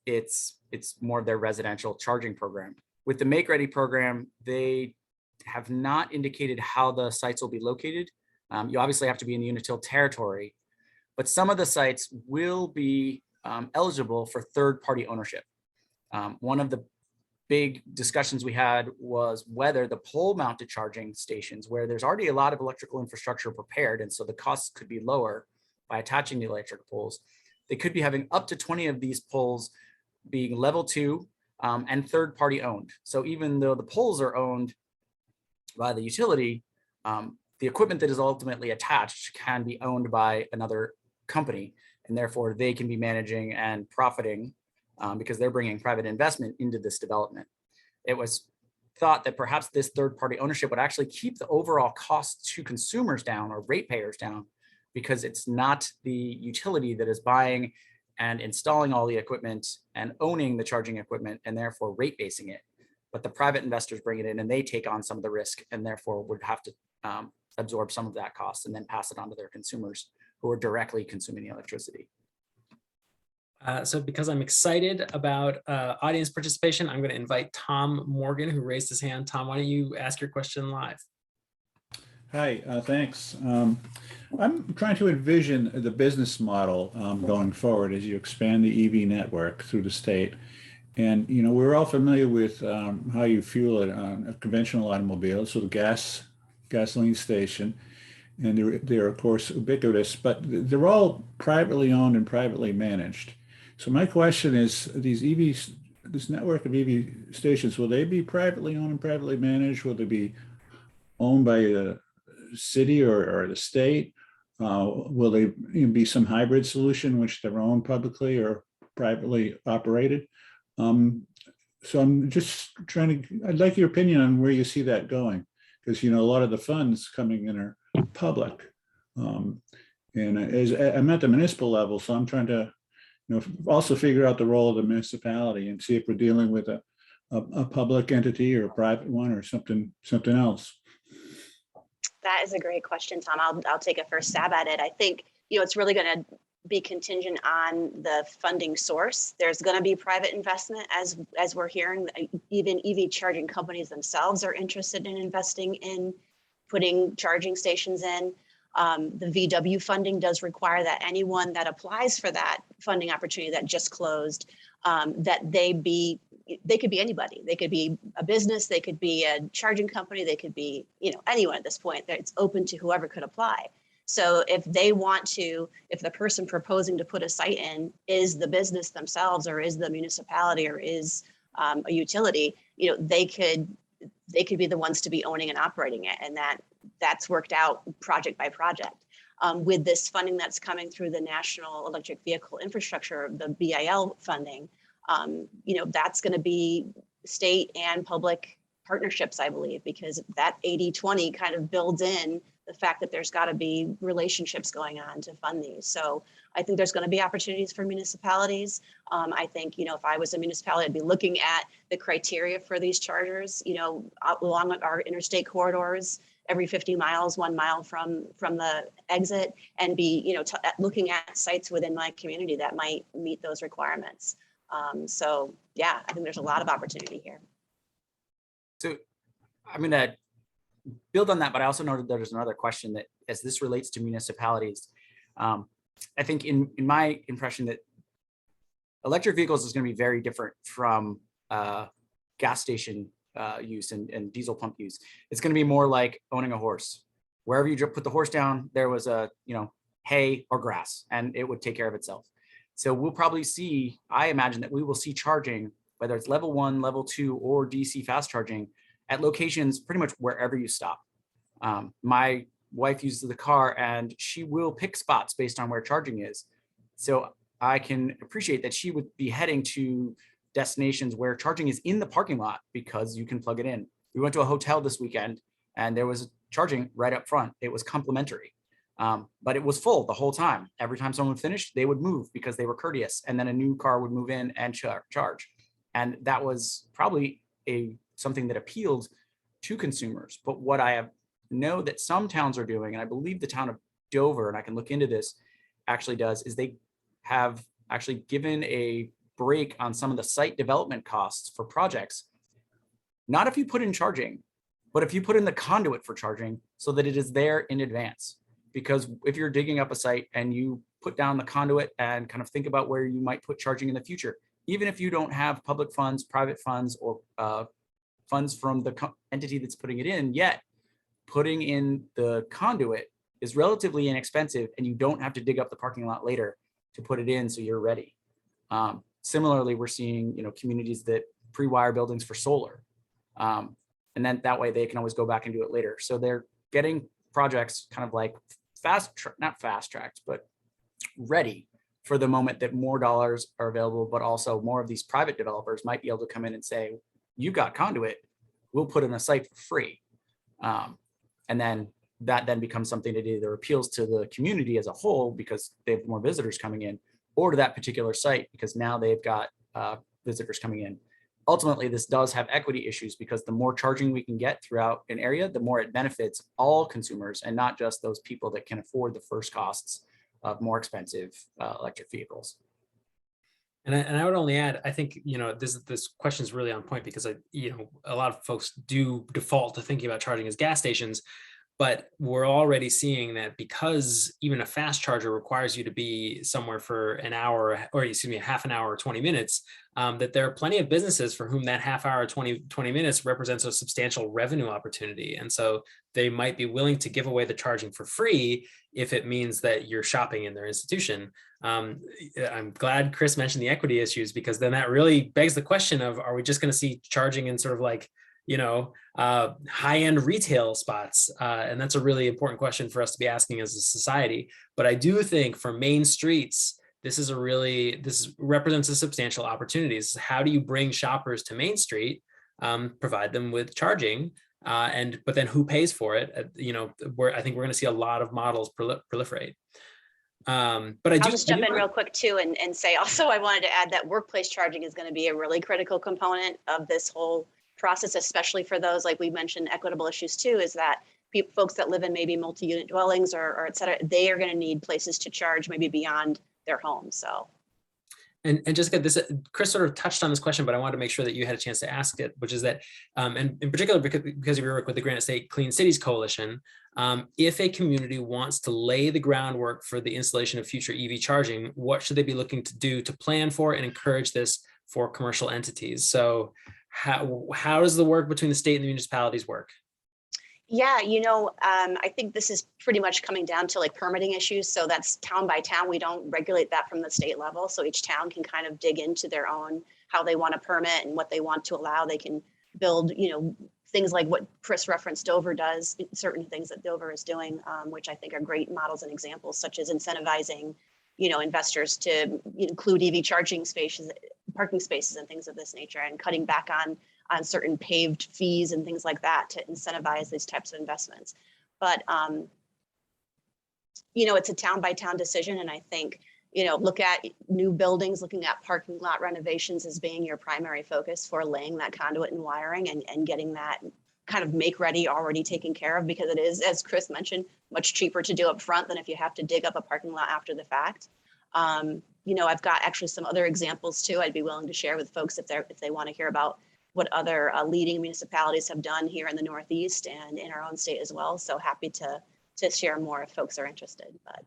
It's more of their residential charging program. With the Make Ready program, they have not indicated how the sites will be located. You obviously have to be in the Unitil territory, but some of the sites will be eligible for third-party ownership. One of the big discussions we had was whether the pole-mounted charging stations, where there's already a lot of electrical infrastructure prepared, and so the costs could be lower by attaching the electric poles, they could be having up to 20 of these poles being level 2 and third-party owned. So even though the poles are owned by the utility, the equipment that is ultimately attached can be owned by another company, and therefore they can be managing and profiting because they're bringing private investment into this development. It was thought that perhaps this third-party ownership would actually keep the overall cost to consumers down, or ratepayers down, because it's not the utility that is buying and installing all the equipment and owning the charging equipment and therefore rate basing it. But the private investors bring it in and they take on some of the risk, and therefore would have to absorb some of that cost and then pass it on to their consumers who are directly consuming the electricity. So because I'm excited about audience participation, I'm going to invite Tom Morgan, who raised his hand. Tom, why don't you ask your question live? Hi, thanks. I'm trying to envision the business model going forward as you expand the EV network through the state. And, you know, we're all familiar with how you fuel it on a conventional automobile, so the gasoline station. And they're of course ubiquitous, but they're all privately owned and privately managed. So my question is, these EVs, this network of EV stations, will they be privately owned and privately managed? Will they be owned by the city or the state? Will they be some hybrid solution, which they're owned publicly or privately operated? So I'm just trying to, I'd like your opinion on where you see that going, because, you know, a lot of the funds coming in are public. And as I'm at the municipal level, so I'm trying to, you know, also figure out the role of the municipality and see if we're dealing with a public entity or a private one or something else. That is a great question, Tom. I'll take a first stab at it. I think, you know, it's really going to be contingent on the funding source. There's going to be private investment, as we're hearing. Even EV charging companies themselves are interested in investing in putting charging stations in. The VW funding does require that anyone that applies for that funding opportunity that just closed, that they could be anybody. They could be a business, they could be a charging company, they could be, you know, anyone at this point. It's open to whoever could apply. So if they want to, if the person proposing to put a site in is the business themselves, or is the municipality, or is a utility, you know, they could be the ones to be owning and operating it, and that's worked out project by project. With this funding that's coming through the National Electric Vehicle Infrastructure, the BIL funding, you know, that's going to be state and public partnerships, I believe, because that 80-20 kind of builds in the fact that there's got to be relationships going on to fund these. So I think there's going to be opportunities for municipalities. I think, you know, if I was a municipality, I'd be looking at the criteria for these chargers, you know, along our interstate corridors, every 50 miles, 1 mile from the exit, and be, you know, looking at sites within my community that might meet those requirements. So yeah, I think there's a lot of opportunity here. So I'm going to build on that, but I also noted there's another question that, as this relates to municipalities, I think in my impression that electric vehicles is going to be very different from gas station use and diesel pump use. It's going to be more like owning a horse. Wherever you put the horse down, there was a, you know, hay or grass, and it would take care of itself. So we'll probably see, I imagine that we will see charging, whether it's level 1, level 2, or DC fast charging, at locations pretty much wherever you stop. My wife uses the car, and she will pick spots based on where charging is. So I can appreciate that she would be heading to destinations where charging is in the parking lot because you can plug it in. We went to a hotel this weekend, and there was charging right up front. It was complimentary, but it was full the whole time. Every time someone finished, they would move because they were courteous, and then a new car would move in and charge. And that was probably something that appealed to consumers. But what I know that some towns are doing, and I believe the town of Dover, and I can look into this, actually does, is they have actually given a break on some of the site development costs for projects. Not if you put in charging, but if you put in the conduit for charging so that it is there in advance. Because if you're digging up a site and you put down the conduit and kind of think about where you might put charging in the future, even if you don't have public funds, private funds, or funds from the entity that's putting it in yet, putting in the conduit is relatively inexpensive, and you don't have to dig up the parking lot later to put it in so you're ready. Similarly, we're seeing, you know, communities that pre-wire buildings for solar, and then that way they can always go back and do it later. So they're getting projects kind of like not fast tracked, but ready for the moment that more dollars are available, but also more of these private developers might be able to come in and say, you've got conduit, we'll put in a site for free. And then that then becomes something that either appeals to the community as a whole because they have more visitors coming in, or to that particular site because now they've got visitors coming in. Ultimately, this does have equity issues because the more charging we can get throughout an area, the more it benefits all consumers and not just those people that can afford the first costs of more expensive electric vehicles. And I would only add, I think, this question is really on point because a lot of folks do default to thinking about charging as gas stations, but we're already seeing that because even a fast charger requires you to be somewhere for an hour, or excuse me, a half an hour or 20 minutes, that there are plenty of businesses for whom that half hour, 20 minutes represents a substantial revenue opportunity. And so they might be willing to give away the charging for free if it means that you're shopping in their institution. I'm glad Chris mentioned the equity issues, because then that really begs the question of, are we just going to see charging in sort of like, high-end retail spots? And that's a really important question for us to be asking as a society. But I do think for main streets, this represents a substantial opportunity. How do you bring shoppers to Main Street, provide them with charging, but then who pays for it? I think we're going to see a lot of models proliferate. But I'll just jump in real quick too and say also, I wanted to add that workplace charging is going to be a really critical component of this whole process, especially for those, like we mentioned, equitable issues too, is that folks that live in maybe multi-unit dwellings or et cetera, they are going to need places to charge maybe beyond their home. So. And Jessica, Chris sort of touched on this question, but I wanted to make sure that you had a chance to ask it, which is that, and in particular, because of your work with the Granite State Clean Cities Coalition, if a community wants to lay the groundwork for the installation of future EV charging, what should they be looking to do to plan for and encourage this for commercial entities? So how does the work between the state and the municipalities work? Yeah, I think this is pretty much coming down to like permitting issues. So that's town by town. We don't regulate that from the state level. So each town can kind of dig into their own, how they want to permit and what they want to allow. They can build, things like what Chris referenced Dover does, certain things that Dover is doing, which I think are great models and examples, such as incentivizing, investors to include EV charging spaces, parking spaces and things of this nature, and cutting back on certain paved fees and things like that to incentivize these types of investments. But, it's a town by town decision. And I think, look at new buildings, looking at parking lot renovations as being your primary focus for laying that conduit and wiring and getting that kind of make ready already taken care of, because it is, as Chris mentioned, much cheaper to do up front than if you have to dig up a parking lot after the fact. I've got actually some other examples too. I'd be willing to share with folks if they want to hear about what other leading municipalities have done here in the Northeast and in our own state as well. So happy to share more if folks are interested. But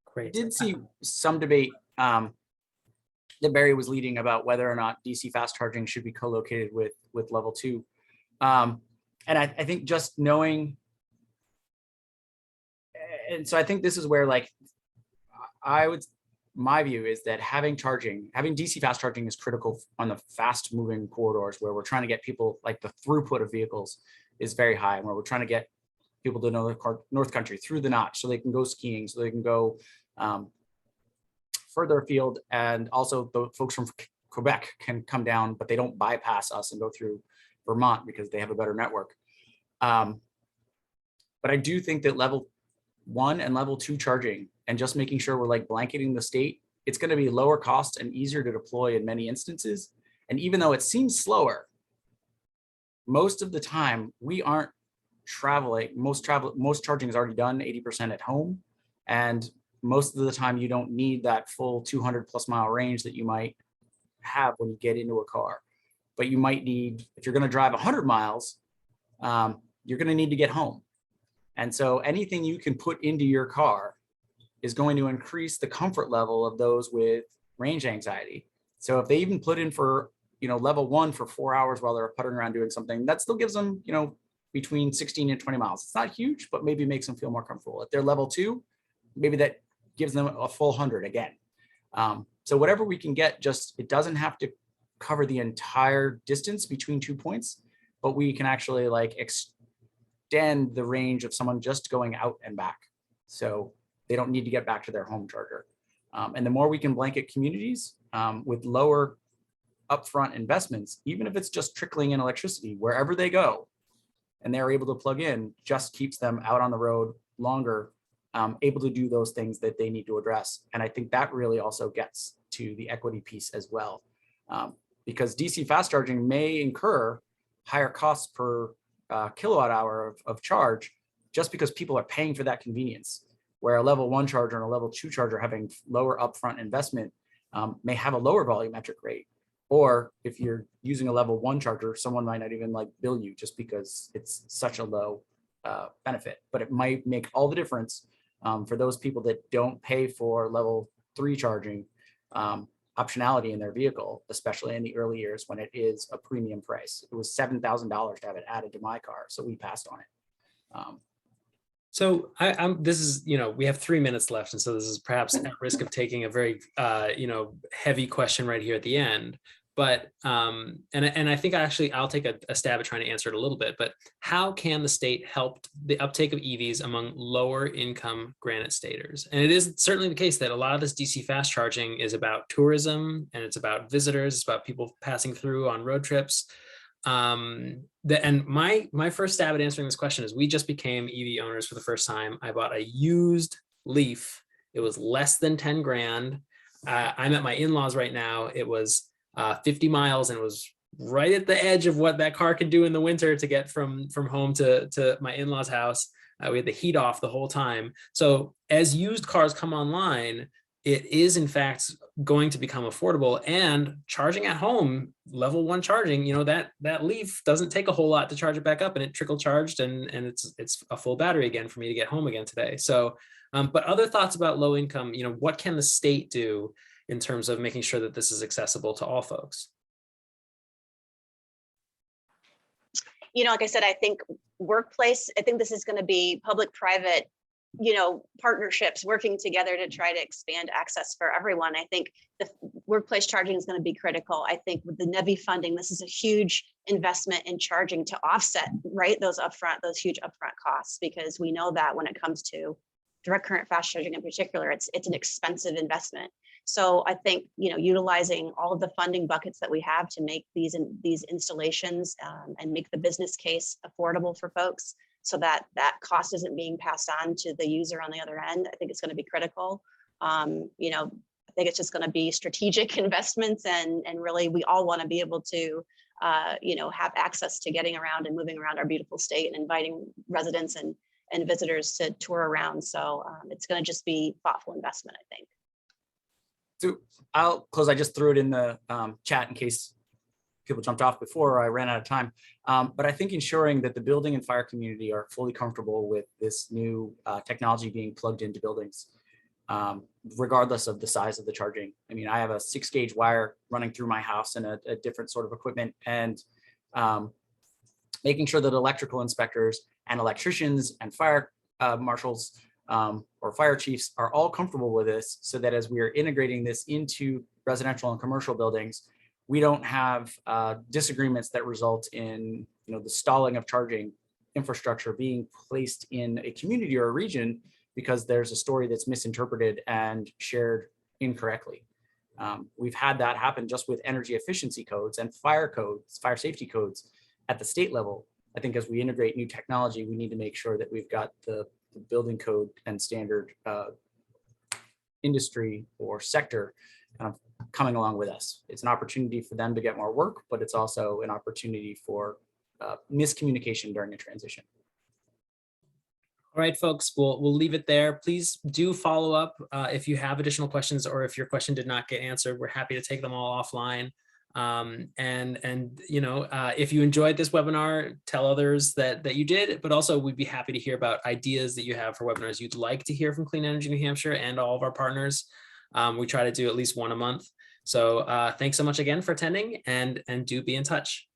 great. I did see some debate that Barry was leading about whether or not DC fast charging should be co-located with level 2. And I think just knowing, and so I think this is where my view is that having DC fast charging is critical on the fast moving corridors where we're trying to get people, like the throughput of vehicles is very high, and where we're trying to get people to North Country through the notch so they can go skiing, so they can go further afield. And also the folks from Quebec can come down, but they don't bypass us and go through Vermont because they have a better network. But I do think that level 1 and level 2 charging, and just making sure we're like blanketing the state, it's going to be lower cost and easier to deploy in many instances. And even though it seems slower, most of the time we aren't traveling. Most charging is already done 80% at home. And most of the time you don't need that full 200+ mile range that you might have when you get into a car. But you might need, if you're going to drive 100 miles, you're going to need to get home. And so anything you can put into your car is going to increase the comfort level of those with range anxiety. So if they even put in for, level 1 for 4 hours while they're puttering around doing something, that still gives them, between 16 and 20 miles. It's not huge, but maybe makes them feel more comfortable. If they're level 2, maybe that gives them a full 100 again. So whatever we can get, it doesn't have to cover the entire distance between 2 points, but we can actually extend the range of someone just going out and back. So they don't need to get back to their home charger. And the more we can blanket communities with lower upfront investments, even if it's just trickling in electricity wherever they go, and they're able to plug in, just keeps them out on the road longer, able to do those things that they need to address. And I think that really also gets to the equity piece as well, because DC fast charging may incur higher costs per kilowatt hour of charge, just because people are paying for that convenience, where a level 1 charger and a level 2 charger having lower upfront investment may have a lower volumetric rate. Or if you're using a level 1 charger, someone might not even like bill you just because it's such a low benefit. But it might make all the difference for those people that don't pay for level 3 charging optionality in their vehicle, especially in the early years when it is a premium price. It was $7,000 to have it added to my car, so we passed on it. So this is, we have 3 minutes left. And so this is perhaps at risk of taking a very, heavy question right here at the end. But, and I think I'll take a stab at trying to answer it a little bit, but how can the state help the uptake of EVs among lower income Granite staters? And it is certainly the case that a lot of this DC fast charging is about tourism, and it's about visitors, it's about people passing through on road trips. And my first stab at answering this question is we just became EV owners for the first time. I bought a used Leaf. It was less than 10 grand. I'm at my in-laws right now. It was 50 miles and it was right at the edge of what that car could do in the winter to get from home to my in-laws house. We had the heat off the whole time. So as used cars come online, it is in fact going to become affordable, and charging at home, level 1 charging, that Leaf doesn't take a whole lot to charge it back up, and it trickle charged and it's a full battery again for me to get home again today. So, but other thoughts about low income, what can the state do in terms of making sure that this is accessible to all folks? Like I said, I think this is going to be public-private partnerships working together to try to expand access for everyone. I think the workplace charging is going to be critical. I think with the NEVI funding, this is a huge investment in charging to offset, right, those huge upfront costs, because we know that when it comes to direct current fast charging in particular, it's an expensive investment. So I think, utilizing all of the funding buckets that we have to make these installations and make the business case affordable for folks, so that cost isn't being passed on to the user on the other end, I think it's going to be critical. I think it's just going to be strategic investments, and really we all want to be able to, have access to getting around and moving around our beautiful state and inviting residents and visitors to tour around. So it's going to just be thoughtful investment, I think. So I'll close. I just threw it in the chat in case people jumped off before I ran out of time. But I think ensuring that the building and fire community are fully comfortable with this new technology being plugged into buildings, regardless of the size of the charging. I mean, I have a 6-gauge wire running through my house and a different sort of equipment, and making sure that electrical inspectors and electricians and fire marshals or fire chiefs are all comfortable with this, so that as we are integrating this into residential and commercial buildings, we don't have disagreements that result in the stalling of charging infrastructure being placed in a community or a region because there's a story that's misinterpreted and shared incorrectly. We've had that happen just with energy efficiency codes and fire safety codes at the state level. I think as we integrate new technology, we need to make sure that we've got the building code and standard industry or sector kind of coming along with us. It's an opportunity for them to get more work, but it's also an opportunity for miscommunication during a transition. All right, folks, we'll leave it there. Please do follow up if you have additional questions, or if your question did not get answered. We're happy to take them all offline. If you enjoyed this webinar, tell others that you did, but also we'd be happy to hear about ideas that you have for webinars you'd like to hear from Clean Energy New Hampshire and all of our partners. We try to do at least one a month. So thanks so much again for attending, and do be in touch.